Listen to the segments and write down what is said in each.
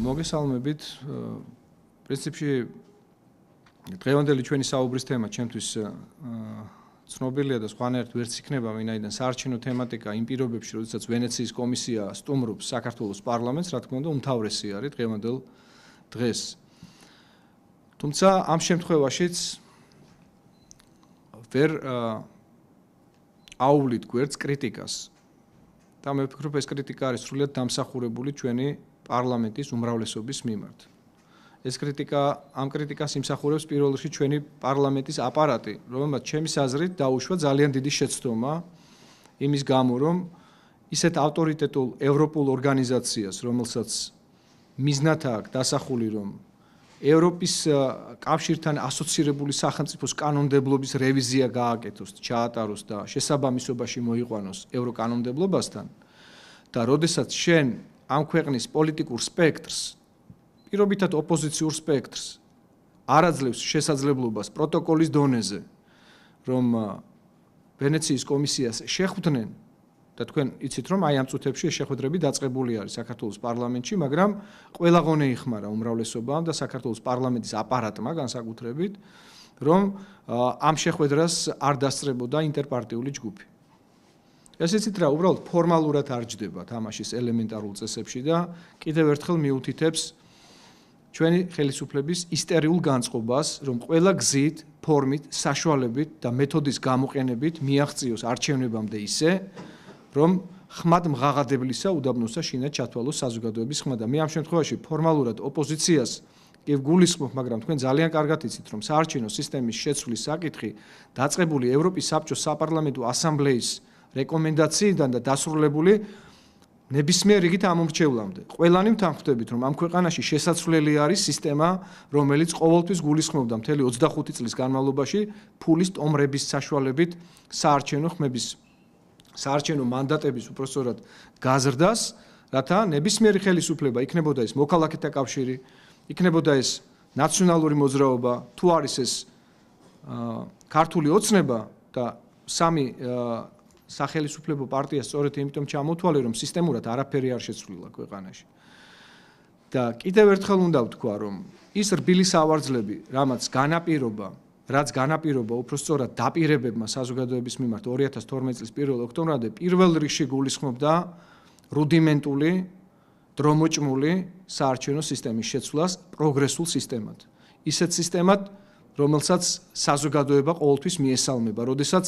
მოგესალმებით. პრინციპში დღევანდელი ჩვენი საუბრის თემა ჩემთვის ცნობილია და სხვანაირად ვერც იქნება, ვინაიდან საარჩევნო თემატიკა იმ პირობებში, როდესაც ვენეციის კომისია სტუმრობს საქართველოს პარლამენტს, რა თქმა უნდა, უმთავრესი არის დღევანდელ დღეს. თუმცა ამ შემთხვევაშიც ვერ აუვლით გვერდს კრიტიკას. და მე ვფიქრობ, ეს კრიტიკა არის სრულიად დამსახურებული ჩვენი პარლამენტის უმრავლესობის მიმართ. ამ კრიტიკას იმსახურებს პირველ რიგში ჩვენი პარლამენტის აპარატი, რომელმაც ჩემის აზრით დაუშვა ძალიან დიდი შეცდომა იმის გამო, რომ ისეთ ავტორიტეტულ ევროპულ ორგანიზაციას, რომელსაც მიზნად აქვს დასახული, რომ ევროპის კავშირთან ასოცირებული სახელმწიფოს კანონმდებლობის რევიზია გააკეთოს, ჩაატაროს და შესაბამისობაში მოიყვანოს ევროკანონმდებლობასთან და როდესაც შენ ამ ქვეყნის პოლიტიკურ სპექტრს, პირობითად ოპოზიციურ სპექტრს არაძლევს შესაძლებლობას პროტოკოლის დონეზე, რომ ვენეციის კომისიას შეხვდნენ და თქვენ იცით, რომ აი ამ წუთებში ეს შეხვედრები დაწყებული არის საქართველოს პარლამენტში, მაგრამ ყველა ღონე იხმარა უმრავლესობამ და საქართველოს პარლამენტის აპარატმა განსაკუთრებით, რომ ამ შეხვედრას არ დასწრებოდა ინტერპარტიული ჯგუფი. ეს იცით რა, უბრალოდ ფორმალურად არ ჯდება თამაშის ელემენტარულ წესებში და კიდევ ერთხელ მიუთითებს ჩვენი ხელისუფლების ისტერიულ განწყობას, რომ ყველა გზით, ფორმით, საშუალებით და მეთოდის გამოყენებით მიაღწიოს არჩევნებამდე ისე, რომ ხმად მღაღადებლისა უდაბნოსა შინად ჩათვალოს საზოგადოების ხმა და მე ამ შემთხვევაში ფორმალურად ოპოზიციას კი ვგულისხმობ, მაგრამ თქვენ ძალიან კარგად იცით, რომ საარჩევნო სისტემის შეცვლის საკითხი დაწყებული ევროპის საბჭოს საპარლამენტო ასამბლეის რეკომენდაციიდან და დასრულებული ნებისმიერ რიგით ამომრჩევლამდე. ყველანი ვთანხმდებით, რომ ამ ქვეყანაში შესაძლებელი არის სისტემა, რომელიც ყოველთვის გულისხმობდა მთელი 25 წლის განმავლობაში ფულის ტომრების საშუალებით საარჩევნო მანდატების უпростоრად გაზრდას, რათა ნებისმიერი ხელისუფლება, იქნებოდა ეს მოქალაქეთა კავშირი, იქნებოდა ეს ნაციონალური მოძრაობა, თუ არის ეს ქართული ოცნება და სამი სახელისუფლებო პარტია სწორედ იმიტომ ჩამოთვალე, რომ სისტემურად არაფერი არ შეცვლილა ქვეყანაში. და კიდევ ერთხელ უნდა ვთქვა, რომ ის რბილი სავარძლები, რაც განაპირობა უпростоრად დაპირებებმა საზოგადოების მიმართ 2012 წლის 1 ოქტომბრამდე პირველ რიგში გულისხმობდა რუდიმენტული, დრომოჭმული საარჩევნო სისტემის შეცვლას პროგრესულ სისტემად. ისეთ სისტემად, რომელსაც საზოგადოება ყოველთვის მიესალმება, როდესაც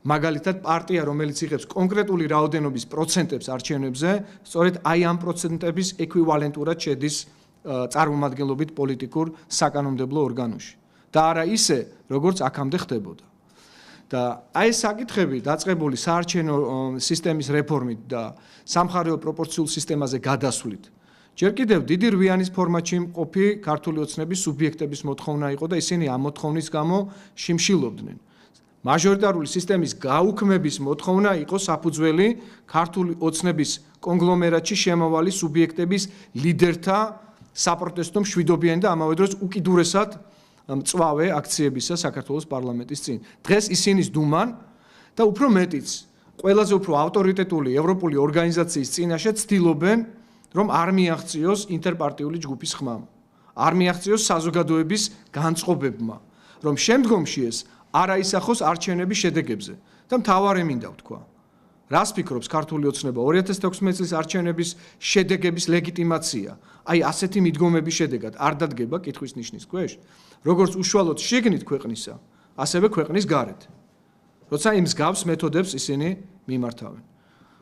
მაგალითად პარტია, რომელიც იღებს კონკრეტული რაოდენობის პროცენტებს არჩევნებზე, სწორედ აი ამ პროცენტების ეკვივალენტურად შედის წარმომადგენლობით პოლიტიკურ საკანონმდებლო ორგანოში. და არა ისე, როგორც აქამდე ხდებოდა. და აი ეს საკითხები დაწყებული საარჩევნო სისტემის რეფორმით და სამხარეო პროპორციულ სისტემაზე გადასვლით, ჯერ კიდევ დიდი რვიანის ფორმატში მყოფი ქართული ოცნების სუბიექტების მოთხოვნა იყო და ისინი ამ მოთხოვნის გამო შიმშილობდნენ. მაჟორიტარული სისტემის გაუქმების მოთხოვნა იყო საფუძველი ქართული ოცნების კონგლომერატში შემავალი სუბიექტების ლიდერთა საპროტესტო მშვიდობიანი და ამავე დროს უკიდურესად მწვავე აქციებისა საქართველოს პარლამენტის წინ. დღეს ისინი სდუმან და უფრო მეტიც, ყველაზე უფრო ავტორიტეტული ევროპული ორგანიზაციის წინაშე ცდილობენ, რომ არ მიაღწიოს ინტერპარტიული ჯგუფის ხმამ, არ მიაღწიოს საზოგადოების განწყობებმა, რომ შემდგომში ეს არ აისახოს არჩევნების შედეგებზე. და მთავარი მინდა ვთქვა, რას ფიქრობს ქართული ოცნება 2016 წლის არჩევნების შედეგების ლეგიტიმაცია, აი ასეთი მიდგომების შედეგად არ დადგება კითხვის ნიშნის ქვეშ, როგორც უშუალოდ შიგნით ქვეყნისა, ასევე ქვეყნის გარეთ. როცა იმ მსგავს მეთოდებს ისინი მიმართავენ.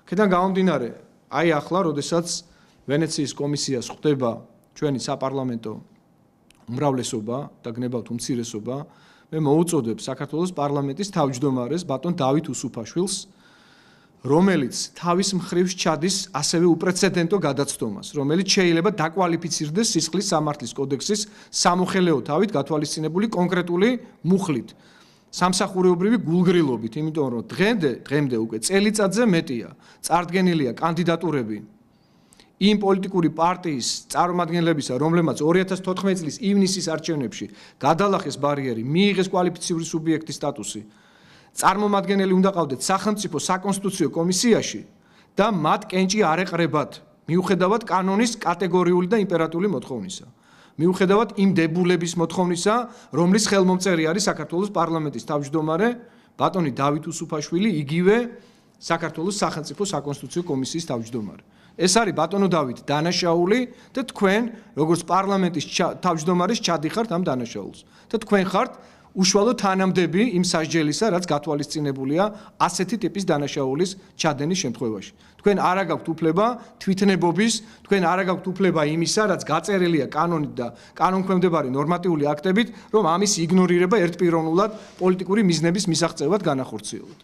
აქედან გამომდინარე, აი ახლა, როდესაც ვენეციის კომისიას ხვდება ჩვენი საპარლამენტო უმრავლესობა და გნებავთ უმცირესობა, მე მოუწოდებ საქართველოს პარლამენტის თავმჯდომარეს ბატონ დავით უსუფაშვილს, რომელიც თავის მხრივ ჩადის ასევე უპრეცედენტო გადაცდომას, რომელიც შეიძლება დაკვალიფიცირდეს სისხლის სამართლის კოდექსის სამოხელეო თავით გათვალისწინებული კონკრეტული მუხლით, სამსახურეობრივი გულგრილობით, იმიტომ რომ დღემდე უკვე წელიწადზე მეტია წარდგენილია კანდიდატურები იმ პოლიტიკური პარტიის წარმომადგენლებისა, რომლებმაც 2014 წლის ივნისის არჩევნებში გადალახეს ბარიერი, მიიღეს კვალიფიციური სუბიექტის სტატუსი, წარმომადგენელი უნდა ყავდეთ სახელმწიფო საკონსტიტუციო კომისიაში და მათ კენჭი არ ეყრებათ მიუხედავად კანონის კატეგორიული და იმპერატიული მოთხოვნისა. მიუხედავად იმ დებულების მოთხოვნისა, რომლის ხელმომწერი არის საქართველოს პარლამენტის თავმჯდომარე ბატონი დავით უსუფაშვილი, იგივე საქართველოს სახელმწიფო საკონსტიტუციო კომისიის თავმჯდომარე. ეს არის ბატონო დავით დანაშაული და თქვენ, როგორც პარლამენტის თავმჯდომარის ჩადიხართ ამ დანაშაულს. და თქვენ ხართ უშუალო თანამდები იმ სასჯელისა, რაც გათვალისწინებულია ასეთი ტიპის დანაშაულის ჩადენის შემთხვევაში. თქვენ არ აგაქვთ უფლება თვითნებობის, თქვენ არ აგაქვთ უფლება იმისა, რაც გაწერილია კანონით და კანონქვემდებარე ნორმატიული აქტებით, რომ ამის იგნორირება ერთპიროვნულად პოლიტიკური მიზნების მისაღწევად განახორციელოთ.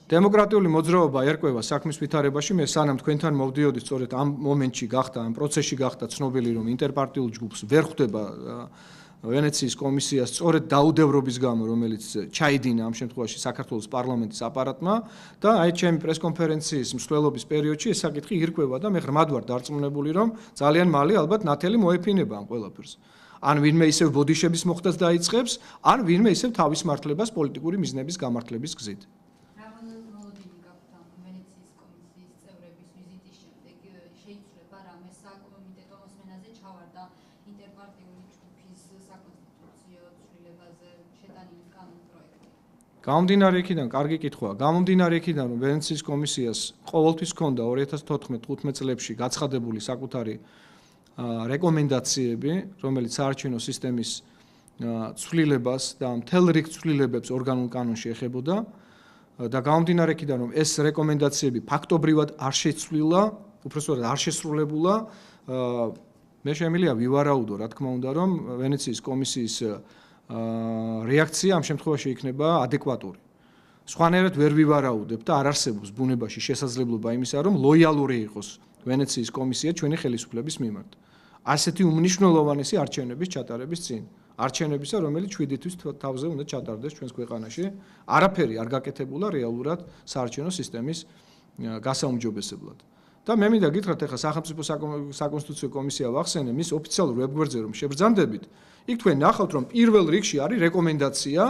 დემოკრატიული მოძრაობა ერკვევა საქმის ვითარებაში. მე სანამ თქვენთან მოვდიოდი, სწორედ ამ მომენტში გახდა, ამ პროცესში გახდა ცნობილი, რომ ინტერპარტიულ ჯგუფს ვერ ხვდება ვენეციის კომისიას სწორედ დაუდევრობის გამო, რომელიც ჩაიდინა ამ შემთხვევაში საქართველოს პარლამენტის აპარატმა და აი ჩემი პრესკონფერენციის მსვლელობის პერიოდში ეს საკითხი ირკვევა და მე ღრმად ვარ დარწმუნებული, რომ ძალიან მალე ალბათ ნათელი მოეფინება ამ ყველაფერს. ან ვინმე ისევ ბოდიშების მოხდას დაიწყებს, ან ვინმე ისევ თავის მართლებას პოლიტიკური მიზნების გამართლების გზით. გამომდინარე იქიდან, კარგი კითხვაა. გამომდინარე იქიდან, რომ ვენეციის კომისიას ყოველთვის ჰქონდა 2014-15 წლებში გაცხადებული საკუთარი რეკომენდაციები, რომელიც საარჩევნო სისტემის ცვლილებას და მთელ რიგ ცვლილებებს ორგანულ კანონში ეხებოდა და გამომდინარე იქიდან, რომ ეს რეკომენდაციები ფაქტობრივად არ შეცვლილა, უпростоრად არ შესრულებულა, მე შემიძლია ვივარაუდო, რა თქმა უნდა, რომ ვენეციის კომისიის რეაქცია ამ შემთხვევაში იქნება ადეკვატური. სხვანაირად ვერ ვივარაუდებ და არ არსებობს ბუნებაში შესაძლებლობა იმისა, რომ ლოიალური იყოს ვენეციის კომისია ჩვენი ხელისუფლების მიმართ. ასეთი უმნიშვნელოვანესი არჩევნების ჩატარების წინ. არჩევნებისა, რომელიც 7 თვის თავზე უნდა ჩატარდეს ჩვენს ქვეყანაში, არაფერი არ გაკეთებულა რეალურად საარჩევნო სისტემის გასაუმჯობესებლად. და მე მინდა გითხრათ, ახლა სახელმწიფო საკონსტიტუციო კომისია ვახსენე, მის ოფიციალურ ვებგვერდზე რომ შევბრძანდებით, იქ თქვენ ნახავთ, რომ პირველ რიგში არის რეკომენდაცია,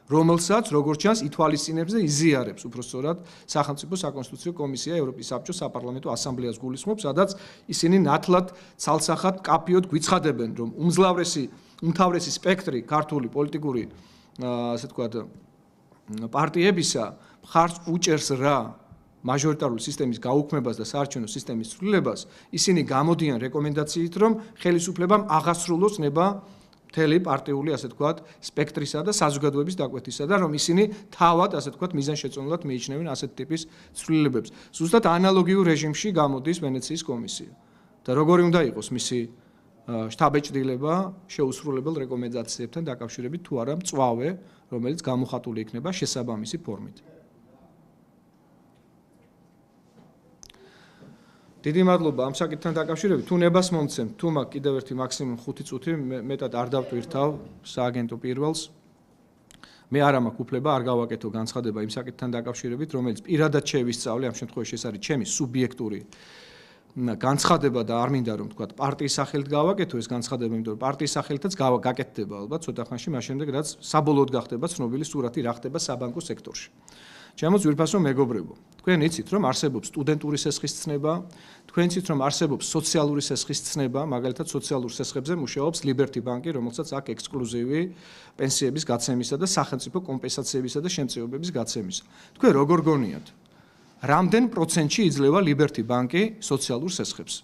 რომელსაც როგორც ჩანს ითვალისწინებს და იზიარებს უпростоრად სახელმწიფო საკონსტიტუციო კომისია ევროპის საბჭოს საპარლამენტო ასამბლეას გულისხმობს, სადაც ისინი ნათლად, ცალსახად, კაფიოდ გვიცხადებენ, რომ უმთავრესი სპექტრი ქართული პოლიტიკური, ასე ვთქვათ, პარტიებისა მხარს უჭერს რა მაჟორიტარული სისტემის გაუქმებას და საარჩევნო სისტემის ცვლილებას, ისინი გამოდიან რეკომენდაციით, რომ ხელისუფლებამ აღასრულოს ნება მთელი პარტიული, ასე ვთქვათ, სპექტრისა და საზოგადოების დაკვეთისა და რომ ისინი თავად, ასე ვთქვათ, მიზანშეწონილად მიიჩნევენ ასეთ ტიპის ცვლილებებს. ზუსტად ანალოგიურ რეჟიმში გამოდის ვენეციის კომისია. და როგორი უნდა იყოს მისი შთაბეჭდილება შეუსრულებელ რეკომენდაციებთან დაკავშირებით თუ არა მწვავე, რომელიც გამოხატული იქნება შესაბამისი ფორმით. დიდი მადლობა ამ საკითხთან დაკავშირებით. თუ ნებას მომცემთ, თუ მაქვს კიდევ ერთი მაქსიმუმ 5 წუთი, მეტად არ დავტვირთავ სააგენტო პირველს. მე არ მაქვს უფლება არ გავაკეთო განცხადება იმ საკითხთან დაკავშირებით, რომელიც პირადად შევისწავლე, ამ შემთხვევაში ეს არის ჩემი სუბიექტური განცხადება და არ მინდა რომ თქვა პარტიის სახელით გავაკეთო ეს განცხადება, იმიტომ რომ პარტიის სახელითაც გაკეთდება ალბათ ცოტა ხანში, მას შემდეგ რაც საბოლოოდ გახდება ცნობილი სურათი რა ხდება საბანკო სექტორში. ჩემო ძვირფასო მეგობრებო, თქვენ იცით რომ არსებობს სტუდენტური სესხის ცნება, თქვენ იცით რომ არსებობს სოციალური სესხის ცნება, მაგალითად სოციალურ სესხებზე მუშაობს Liberty Bank-ი, რომელსაც აქვს ექსკლუზივი პენსიების გაცემისა და სახელმწიფო კომპენსაციებისა და შემწეობების გაცემისა. თქვენ როგორ გონიათ? რამდენ პროცენტში იძლევა Liberty Bank-ი სოციალურ სესხებს?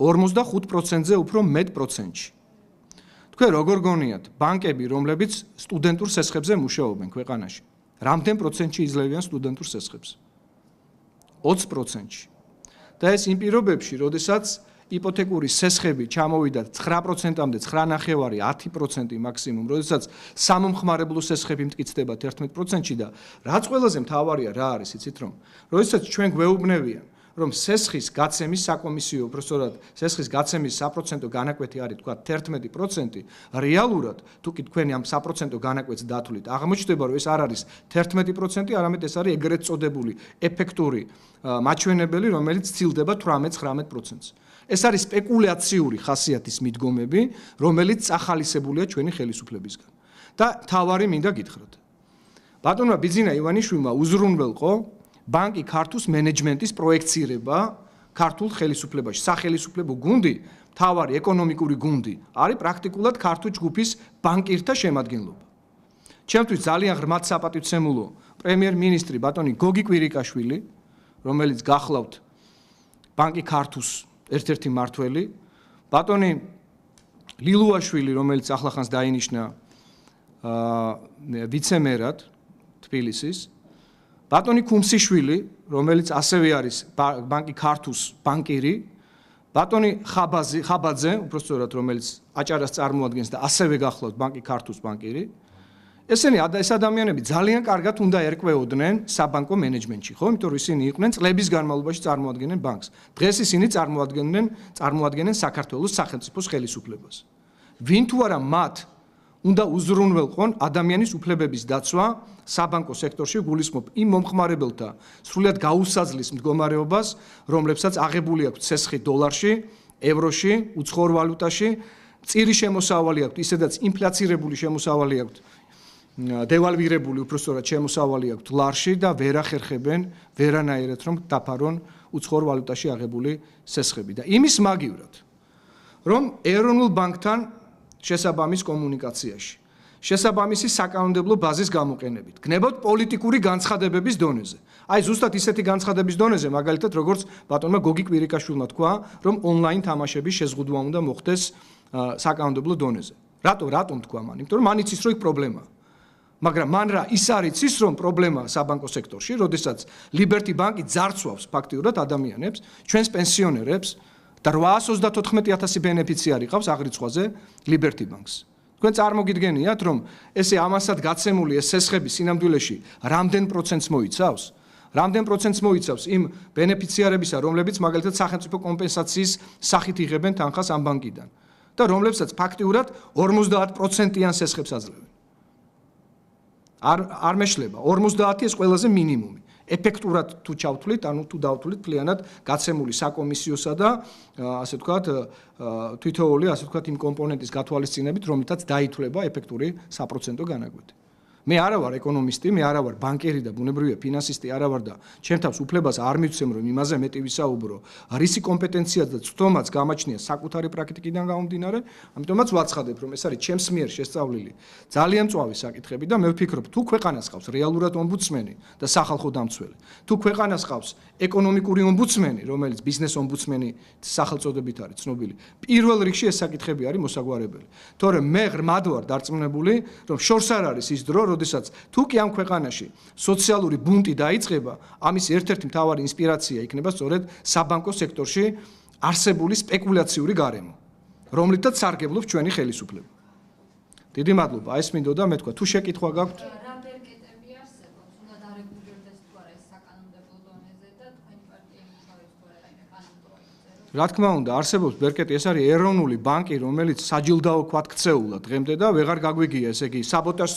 45%-ზე უფრო მეტ პროცენტში. თქვენ როგორ გონიათ, ბანკები, რომლებიც სტუდენტურ სესხებზე მუშაობენ ქვეყანაში, რამდენ პროცენტში იძლევიან სტუდენტურ სესხებს? 20%-ში. და ეს იმ პირობებში, როდესაც იპოთეკური სესხები ჩამოვიდა 9%-მდე, 9.5, 10% მაქსიმუმ, როდესაც სამომხმარებლო სესხები მტკიცდება 11%-ში და რაც ყველაზე მთავარია რა არის, იცით რომ? როდესაც ჩვენ გვეუბნევიან, რომ სესხის გაცემის საკომისიო, უბრალოდ სესხის გაცემის საპროცენტო განაკვეთი არის თქვა 11%, რეალურად თუ კი თქვენი ამ საპროცენტო განაკვეთს დათვლით, აღმოჩნდება რომ ეს არ არის 11%, არამედ ეს არის ეგრეთ წოდებული ეფექტური მაჩვენებელი, რომელიც ცილდება 18-19%-ს. ეს არის სპეკულაციური ხასიათის მიდგომები, რომელიც წახალისებულია ჩვენი ხელისუფლებისგან. და თავარი მინდა გითხრათ. ბატონმა ბიძინა ივანიშვილმა უზრუნველყო ბანკი ქართუს მენეჯმენტის პროექცირება ქართულ ხელისუფლებაში. სახელისუფლებო გუნდი, თავარი ეკონომიკური გუნდი არის პრაქტიკულად ქართულ ჯგუფის ბანკირთა შემადგენლობა. ჩემთვის ძალიან ღრმად საპატივცემულო პრემიერ-მინისტრი ბატონი გოგი კვირიკაშვილი, რომელიც გახლავთ ბანკი ქართუს ერთ-ერთი მმართველი, ბატონი ლილუაშვილი, რომელიც ახლახანს დაინიშნა ვიცემერად თბილისის, ბატონი ქუმსიშვილი, რომელიც ასევე არის ბანკი ქართუს ბანკირი, ბატონი ხაბაძე, უბრალოდ რომელიც აჭარას წარმოადგენს და ასევე გახლავთ ბანკი ქართუს ბანკირი. ეს ადამიანები ძალიან კარგად უნდა ერკვეოდნენ საბანკო მენეჯმენტში, ხო? იმიტომ რომ ისინი იყვნენ წლების განმავლობაში წარმოადგენენ ბანკს. დღეს ისინი წარმოადგენენ საქართველოს სახელმწიფოს ხელისუფლებას. ვინ თუ არა მათ უნდა უზრუნველყონ ადამიანის უფლებების დაცვა საბანკო სექტორში, გულისხმობ იმ მომხმარებელთა სრულად გაუსაძლის მდგომარეობას, რომლებსაც აღებული აქვთ სესხი დოლარში, ევროში, უცხოურ ვალუტაში, წირი შემოსავალი აქვთ, ისედაც ინფლაცირებული შემოსავალი აქვთ, დევალვირებული უბრალოდ შემოსავალი აქვთ ლარში და ვერ ახერხებენ ვერანაირად რომ დაფარონ უცხოურ ვალუტაში აღებული სესხები და იმის მაგივრად რომ ეროვნულ ბანკთან შესაბამის კომუნიკაციაში შესაბამისი საკანონმდებლო ბაზის გამოყენებით გნებავთ პოლიტიკური განცხადებების დონეზე. აი ზუსტად ისეთი განცხადების დონეზე, მაგალითად როგორც ბატონმა გოგი კვირიკაშვილმა თქვა, რომ ონლაინ თამაშების შეზღუდვა უნდა მოხდეს საკანონმდებლო დონეზე. რატომ თქვა მან? იმიტომ რომ მან იცის რომ იქ პრობლემაა. მაგრამ მან რა ის არ იცის რომ პრობლემა საბანკო სექტორში, როდესაც ლიბერტი ბანკი ძარცვავს ფაქტიურად ადამიანებს, ჩვენს პენსიონერებს და 834,000 ბენეფიციარი ყავს აღრიცხვაზე ლიბერტი ბანკს. თქვენ წარმოგიდგენიათ რომ ესე ამასად გაცემული ეს სესხები სინამდვილეში რამდენ პროცენტს მოიცავს? რამდენ პროცენტს მოიცავს იმ ბენეფიციარებისა, რომლებიც მაგალითად სახელმწიფო კომპენსაციის სახით იღებენ თანხას ამ ბანკიდან და რომლებსაც ფაქტიურად 50%-იან სესხებს აძლევენ. არ მეშლება 50 ეს ყველაზე მინიმუმი. ეფექტურად თუ ჩავთვლით, ანუ თუ დავთვლით მთლიანად გაცემული საკომისიოსა და ასე ვთქვათ თითოეული ასე ვთქვათ იმ კომპონენტის გათვალისწინებით, რომლითაც დაითვლება ეფექტური საპროცენტო განაკვეთი. მე არა ვარ ეკონომისტი, მე არა ვარ ბანკერი და ბუნებრივია ფინანსისტი არა ვარ და ჩემ თავს უფლებას არ მივცემ რომ იმაზე მეტი ვისაუბრო. რისი კომპეტენციაც და ცდომაც გამაჩნია საკუთარი პრაქტიკიდან გამომდინარე, ამიტომაც ვაცხადებ რომ ეს არის ჩემს მიერ შესწავლილი ძალიან მწვავი საკითხები და მე ვფიქრობ თუ ქვეყანას ყავს რეალურად ომბუდსმენი და სახალხო დამცველი, თუ ქვეყანას ყავს ეკონომიკური ომბუდსმენი, რომელიც ბიზნეს ომბუდსმენი სახელწოდებით არის ცნობილი, პირველ რიგში ეს საკითხები არის მოსაგვარებელი. თორემ მე ღრმად ვარ დარწმუნებული რომ შორს არ არის ის დრო როდესაც თუ კი ამ ქვეყანაში სოციალური ბუნტი დაიწყება, ამის ერთ-ერთი მთავარი ინსპირაცია იქნება სწორედ საბანკო სექტორში არსებული სპეკულაციური გარემო, რომლითაც სარგებლობს ჩვენი ხელისუფლება. დიდი მადლობა, ეს მინდოდა მე თქვა, თუ შეკითხვა გაქვთ? რა ბერკეტები არსებობს, უნდა დარეგულირდეს თუ არა ეს საკანონმდებლო დონეზე და თქვენი პარტია იმუშავებს თუ არა რაიმე კანონმდებლო. რა თქმა უნდა, არსებობს ბერკეტი, ეს არის ეროვნული ბანკი, რომელიც საჯილდაო ქვათ ქცეულა დღემდე და ვეღარ გაგვიგია, ესე იგი, საბოტაჟს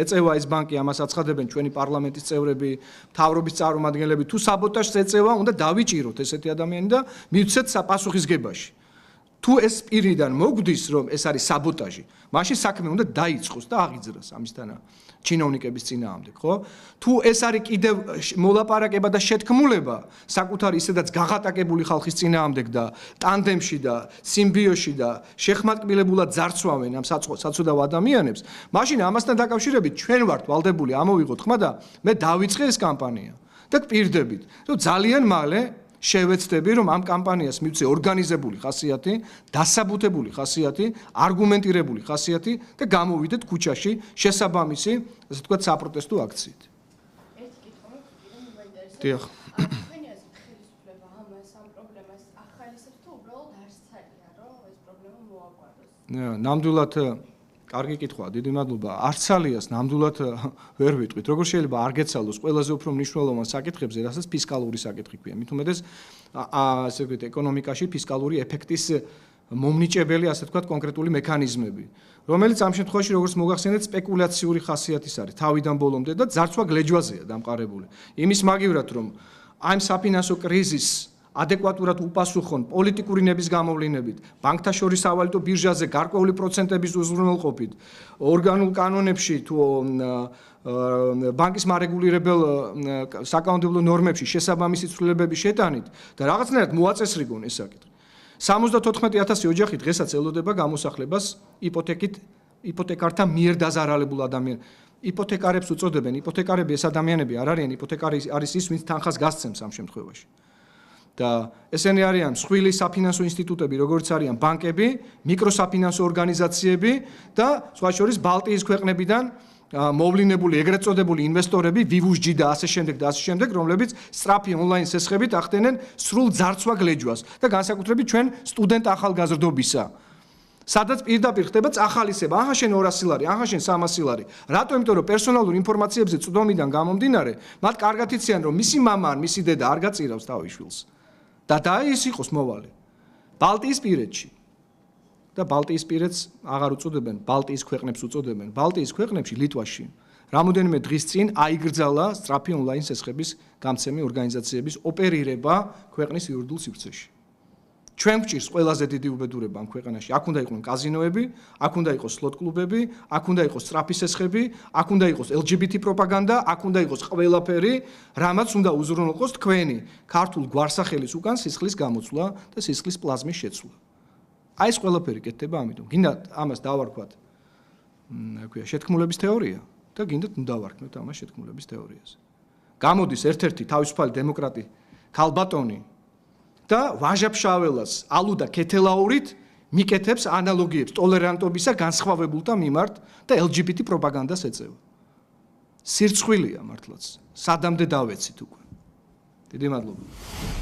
ეწევა ეს ბანკი, ამას აცხადებენ ჩვენი პარლამენტის წევრები, მთავრობის წარმომადგენლები, თუ საბოტაჟს ეწევა, უნდა დავიჭიროთ ესეთი ადამიანი და მივცეთ პასუხისგებაში. თუ ეს პირიდან მოგვდის, რომ ეს არის საბოტაჟი, მაშინ საქმე უნდა დაიწყოს და აღიძრას ამისთანა ჩინოვნიკების წინააღმდეგ, ხო? თუ ეს არის კიდევ მოლაპარაკება და შეთქმულება საკუთარი ისედაც გაღატაკებული ხალხის წინააღმდეგ და ტანდემში და სიმბიოში და შეხმატკბილებულად ძარცვავენ ამ საცოდავ ადამიანებს, მაშინ ამასთან დაკავშირებით ჩვენ ვართ ვალდებული ამოვიღოთ ხმა და მე დავიწყე ეს კამპანია და გპირდებით, რომ ძალიან მალე შევეცდები, რომ ამ კამპანიას მივცე ორგანიზებული ხასიათი, დასაბუთებული ხასიათი, არგუმენტირებული ხასიათი და გამოვიდეთ ქუჩაში შესაბამისი, ასე ვთქვათ, საპროტესტო აქციით. ერთი კითხვა მაინტერესებს. დიახ. თქვენი აზრით ხელისუფლება ამ პრობლემას ახალისებს თუ უბრალოდ არ სცადია, რომ ეს პრობლემა მოაგვარდეს? ნამდვილად კარგი კითხვაა, დიდი მადლობა. არცალიას ნამდვილად ვერ ვიტყვით. როგორ შეიძლება არ გეცალოს ყველაზე უფრო მნიშვნელოვან საკითხებზე, რასაც ფისკალური საკითხი ქვია. მით უმეტეს ასე ვთქვით, ეკონომიკაში ფისკალური ეფექტის მომნიჭებელი, ასე ვთქვათ, კონკრეტული მექანიზმები, რომელიც ამ შემთხვევაში, როგორც მოგახსენეთ, სპეკულაციური ხასიათის არის თავიდან ბოლომდე და ძარცვა გლეჯვაზეა დამყარებული. იმის მაგივრად, რომ ამ საფინანსო კრიზისს ადეკვატურად უპასუხონ პოლიტიკური ნების გამოვლინებით, ბანკთა შორის სავალუტო ბირჟაზე გარკვეული პროცენტების უზრუნველყოფით, ორგანულ კანონებში თუ ბანკის მარეგულირებელ საკანონმდებლო ნორმებში შესაბამისი ცვლილებების შეტანით და რაღაცნაირად მოაწესრიგონ ეს საკითხი. 74,000 ოჯახი დღესაც ელოდება გამოსახლებას იპოთეკართა მიერ დაზარალებულ ადამიანებს. იპოთეკარებს უწოდებენ, იპოთეკარები ეს ადამიანები არ არიან, იპოთეკარი არის ის, ვინც თანხას გასცემს ამ შემთხვევაში. და ესენი არიან მსხვილი საფინანსო ინსტიტუტები, როგორც არიან ბანკები, მიკროსაფინანსო ორგანიზაციები და სხვა შორის ბალტიის ქვეყნებიდან მოვლინებული ეგრეთ წოდებული ინვესტორები, VVG და ასე შემდეგ, რომლებიც სწრაფი ონლაინ სესხებით ახდენენ სრულ ძარცვა გლეჯვას და განსაკუთრებით ჩვენ სტუდენტ ახალგაზრდობისა. სადაც პირდაპირ ხდება წახალისება, ახლა შენ 200 ლარი, ახლა შენ 300 ლარი. რატო? იმიტომ რომ პერსონალურ ინფორმაციებზე წვდომიდან გამომდინარე, მათ კარგად იციან, რომ მისი მამა ან მისი დედა არ გაწირავს თავის შვილს. და ის იყოს მოვალი. ბალტიისპირეთში. და ბალტიისპირეთს აღარ უწოდებენ, ბალტიის ქვეყნებს უწოდებენ. ბალტიის ქვეყნებში, ლიტვაში, რამოდენიმე დღის წინ აიგრძალა სწრაფი ონლაინ სესხების გამცემი ორგანიზაციების ოპერირება ქვეყნის იურიდიულ სივრცეში. ჩვენ გვჭირს ყველაზე დიდი უბედურება ამ ქვეყანაში. აქ უნდა იყვნენ კაზინოები, აქ უნდა იყოს სლოტ კლუბები, აქ უნდა იყოს სწრაფი სესხები, აქ უნდა იყოს LGBT პროპაგანდა, აქ უნდა იყოს ყველაფერი, რამაც უნდა უზრუნველყოს თქვენი ქართულ გვარსახელის უკან სისხლის გამოცვლა და სისხლის პლაზმის შეცვლა. აი ეს ყველაფერი კეთდება ამიტომ. გინდათ ამას დავარქვათ, ქვია, შეთქმულების თეორია და გინდათ დავარქმევთ ამას შეთქმულების თეორიაზე. გამოდის ერთ-ერთი თავისუფალი დემოკრატი ქალბატონი და ვაჟა-ფშაველას ალუდა ქეთელაურით მიკეთებს ანალოგიებს ტოლერანტობისა განსხვავებულთა მიმართ და LGBT პროპაგანდას ეწევა. სირცხვილია მართლაც. სადამდე დავეცით უკვე. დიდი მადლობა.